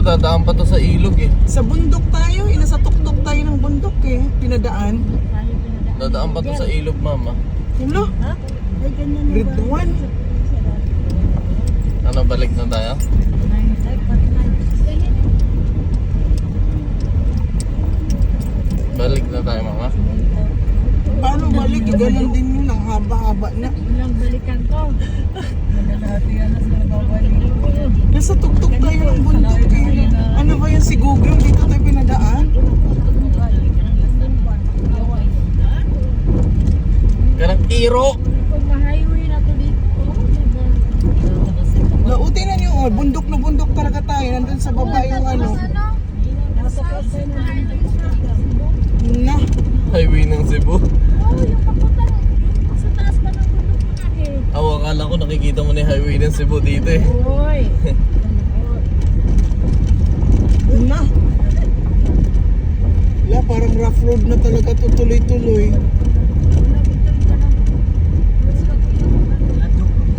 ko dadaan pa to sa ilog eh. Sa bundok tayo, nasa tuktok tayo ng bundok eh. Pinadaan. Dadaan pa to sa ilog, mama. Hello? Ha? Ay, ganyan na Grade ba? 1. Ano, balik na tayo? Balik na tayo, mama. Paano balik? Ganon din yun. Ang haba-haba na. Ilang balikan ko. Madalati yan na sa babalik. Nasa tuktok tayo ng bundok eh. Ano ba yan si Google? Dito tayo pinadaan? Ganang iro! Kung ma-highway na to dito, Lauti na niyo, oh. Bundok na bundok talaga tayo. Nandun sa baba yung ano. Na. Highway ng Cebu. oh, yung papunta sa taas pa ng bundok mo natin. Akala ko nakikita mo na yung highway ng Cebu dito eh. Uy! Na. Wala, parang rough road na talaga to tuloy-tuloy.